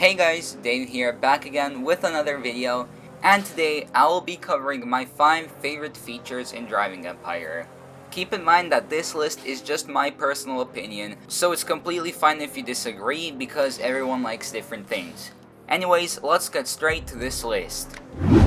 Hey guys, Dave here, back again with another video, and today I will be covering my 5 favorite features in Driving Empire. Keep in mind that this list is just my personal opinion, so it's completely fine if you disagree because everyone likes different things. Anyways, let's get straight to this list.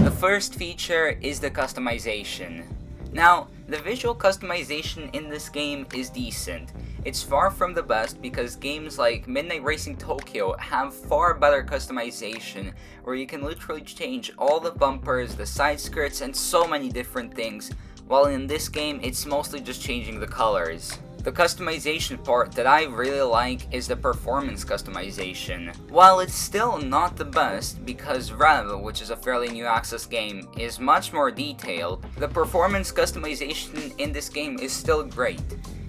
The first feature is the customization. Now, the visual customization in this game is decent. It's far from the best because games like Midnight Racing Tokyo have far better customization where you can literally change all the bumpers, the side skirts, and so many different things, while in this game it's mostly just changing the colors. The customization part that I really like is the performance customization. While it's still not the best, because Rev, which is a fairly new access game, is much more detailed, the performance customization in this game is still great.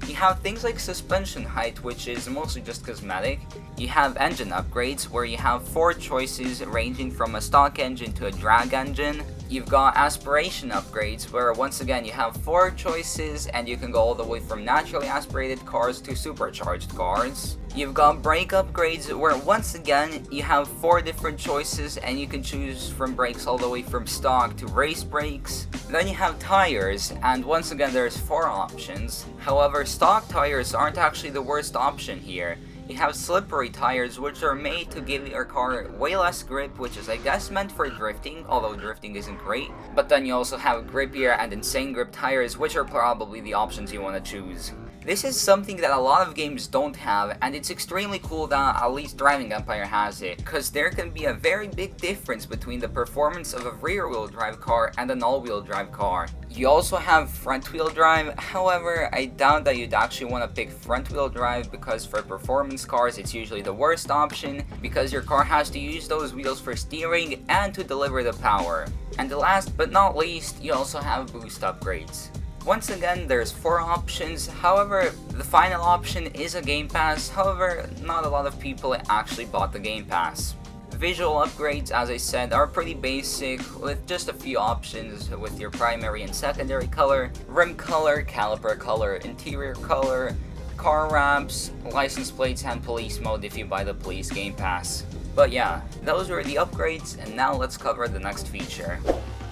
You have things like suspension height, which is mostly just cosmetic. You have engine upgrades, where you have 4 choices ranging from a stock engine to a drag engine. You've got aspiration upgrades, where once again you have 4 choices and you can go all the way from naturally aspirated cars to supercharged cars. You've got brake upgrades, where once again you have 4 different choices and you can choose from brakes all the way from stock to race brakes. Then you have tires, and once again there's 4 options. However, stock tires aren't actually the worst option here. You have slippery tires, which are made to give your car way less grip, which is I guess meant for drifting, although drifting isn't great. But then you also have grippier and insane grip tires, which are probably the options you want to choose. This is something that a lot of games don't have, and it's extremely cool that at least Driving Empire has it, because there can be a very big difference between the performance of a rear-wheel drive car and an all-wheel drive car. You also have front-wheel drive, however, I doubt that you'd actually want to pick front-wheel drive because for performance cars it's usually the worst option, because your car has to use those wheels for steering and to deliver the power. And last but not least, you also have boost upgrades. Once again, there's 4 options, however, the final option is a Game Pass, however, not a lot of people actually bought the Game Pass. Visual upgrades, as I said, are pretty basic, with just a few options with your primary and secondary color, rim color, caliper color, interior color, car wraps, license plates, and police mode if you buy the police Game Pass. But yeah, those were the upgrades, and now let's cover the next feature.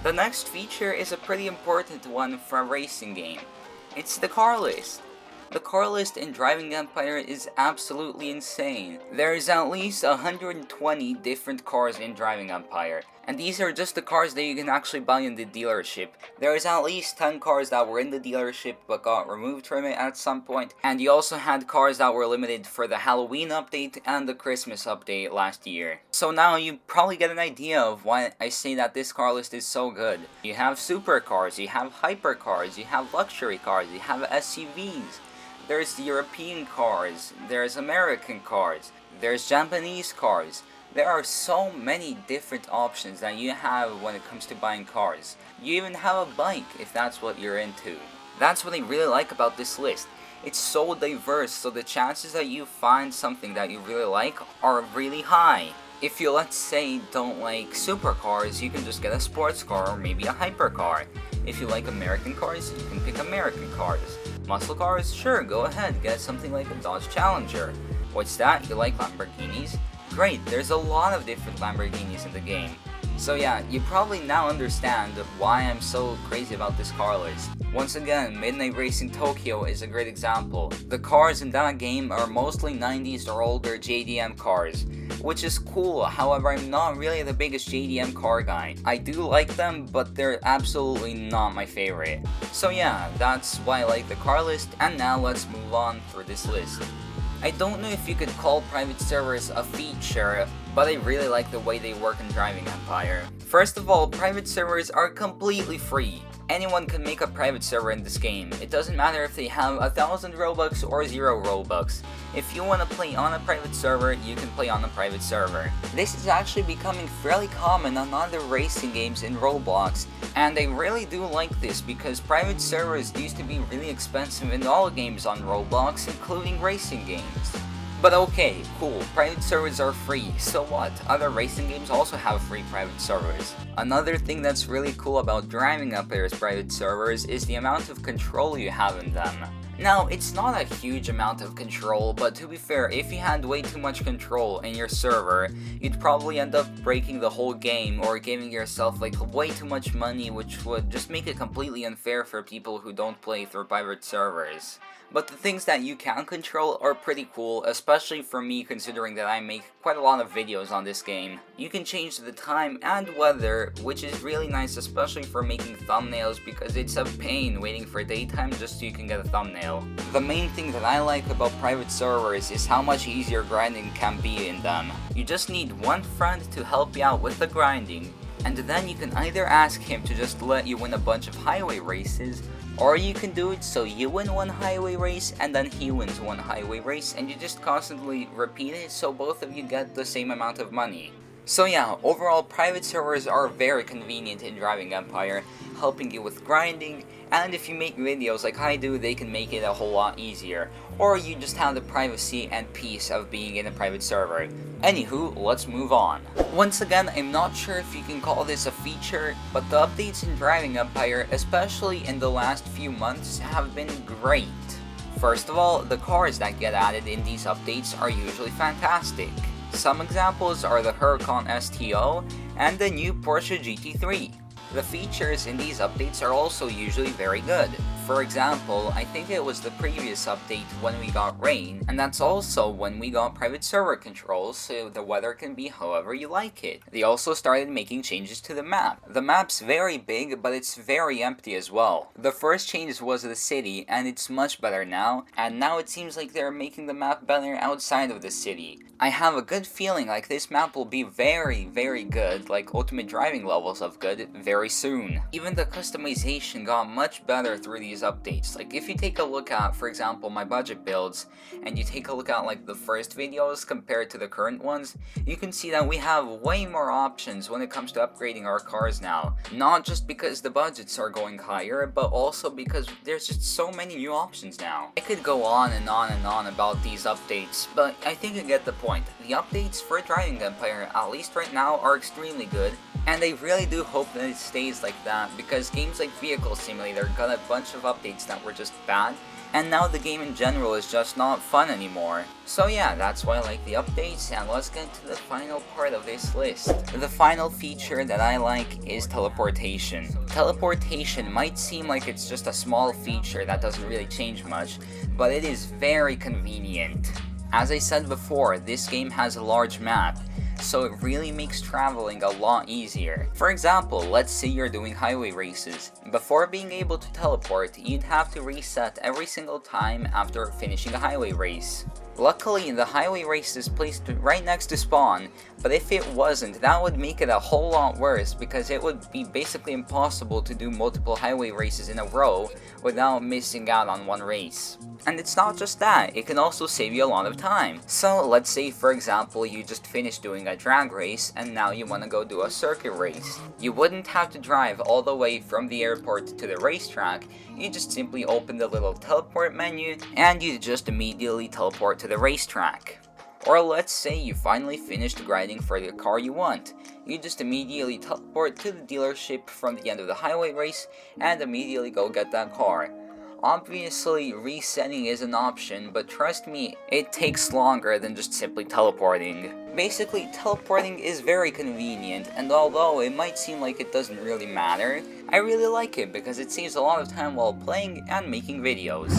The next feature is a pretty important one for a racing game. It's the car list. The car list in Driving Empire is absolutely insane. There is at least 120 different cars in Driving Empire, and these are just the cars that you can actually buy in the dealership. There is at least 10 cars that were in the dealership but got removed from it at some point, and you also had cars that were limited for the Halloween update and the Christmas update last year. So now you probably get an idea of why I say that this car list is so good. You have supercars, you have hypercars, you have luxury cars, you have SUVs. There's European cars, there's American cars, there's Japanese cars. There are so many different options that you have when it comes to buying cars. You even have a bike if that's what you're into. That's what I really like about this list. It's so diverse, so the chances that you find something that you really like are really high. If you, let's say, don't like supercars, you can just get a sports car or maybe a hypercar. If you like American cars, you can pick American cars. Muscle cars? Sure, go ahead, get something like a Dodge Challenger. What's that? You like Lamborghinis? Great, there's a lot of different Lamborghinis in the game. So yeah, you probably now understand why I'm so crazy about this car list. Once again, Midnight Racing Tokyo is a great example. The cars in that game are mostly 90s or older JDM cars, which is cool, however I'm not really the biggest JDM car guy. I do like them, but they're absolutely not my favorite. So yeah, that's why I like the car list, and now let's move on through this list. I don't know if you could call private servers a feature, but I really like the way they work in Driving Empire. First of all, private servers are completely free. Anyone can make a private server in this game. It doesn't matter if they have 1,000 Robux or 0 Robux. If you want to play on a private server, you can play on a private server. This is actually becoming fairly common on other racing games in Roblox, and I really do like this because private servers used to be really expensive in all games on Roblox, including racing games. But okay, cool, private servers are free, so what? Other racing games also have free private servers. Another thing that's really cool about Driving Empire's private servers is the amount of control you have in them. Now, it's not a huge amount of control, but to be fair, if you had way too much control in your server, you'd probably end up breaking the whole game or giving yourself like way too much money, which would just make it completely unfair for people who don't play through private servers. But the things that you can control are pretty cool, especially for me considering that I make quite a lot of videos on this game. You can change the time and weather, which is really nice, especially for making thumbnails because it's a pain waiting for daytime just so you can get a thumbnail. The main thing that I like about private servers is how much easier grinding can be in them. You just need one friend to help you out with the grinding, and then you can either ask him to just let you win a bunch of highway races, or you can do it so you win one highway race and then he wins one highway race, and you just constantly repeat it so both of you get the same amount of money. So yeah, overall private servers are very convenient in Driving Empire, helping you with grinding, and if you make videos like I do, they can make it a whole lot easier. Or you just have the privacy and peace of being in a private server. Anywho, let's move on. Once again, I'm not sure if you can call this a feature, but the updates in Driving Empire, especially in the last few months, have been great. First of all, the cars that get added in these updates are usually fantastic. Some examples are the Huracan STO and the new Porsche GT3. The features in these updates are also usually very good. For example, I think it was the previous update when we got rain, and that's also when we got private server controls, so the weather can be however you like it. They also started making changes to the map. The map's very big, but it's very empty as well. The first change was the city, and it's much better now, and now it seems like they're making the map better outside of the city. I have a good feeling like this map will be very good, like ultimate driving levels of good, very soon. Even the customization got much better through these updates. Like if you take a look at, for example, my budget builds, and you take a look at like the first videos compared to the current ones, you can see that we have way more options when it comes to upgrading our cars now. Not just because the budgets are going higher, but also because there's just so many new options now. I could go on and on and on about these updates, but I think you get the point. The updates for Driving Empire, at least right now, are extremely good, and I really do hope that it stays like that, because games like Vehicle Simulator got a bunch of updates that were just bad, and now the game in general is just not fun anymore. So yeah, that's why I like the updates, and let's get to the final part of this list. The final feature that I like is Teleportation. Teleportation might seem like it's just a small feature that doesn't really change much, but it is very convenient. As I said before, this game has a large map, so it really makes traveling a lot easier. For example, let's say you're doing highway races. Before being able to teleport, you'd have to reset every single time after finishing a highway race. Luckily, the highway race is placed right next to spawn, but if it wasn't, that would make it a whole lot worse because it would be basically impossible to do multiple highway races in a row without missing out on one race. And it's not just that, it can also save you a lot of time. So let's say for example you just finished doing a drag race and now you want to go do a circuit race. You wouldn't have to drive all the way from the airport to the racetrack, you just simply open the little teleport menu and you just immediately teleport to the racetrack. Or let's say you finally finished grinding for the car you want. You just immediately teleport to the dealership from the end of the highway race and immediately go get that car. Obviously, resetting is an option, but trust me, it takes longer than just simply teleporting. Basically, teleporting is very convenient, and although it might seem like it doesn't really matter, I really like it because it saves a lot of time while playing and making videos.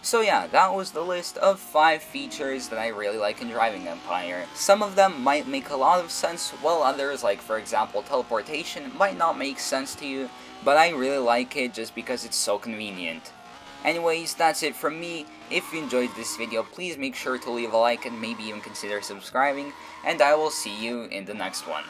So yeah, that was the list of 5 features that I really like in Driving Empire. Some of them might make a lot of sense, while others, like for example teleportation, might not make sense to you, but I really like it just because it's so convenient. Anyways, that's it from me. If you enjoyed this video, please make sure to leave a like and maybe even consider subscribing, and I will see you in the next one.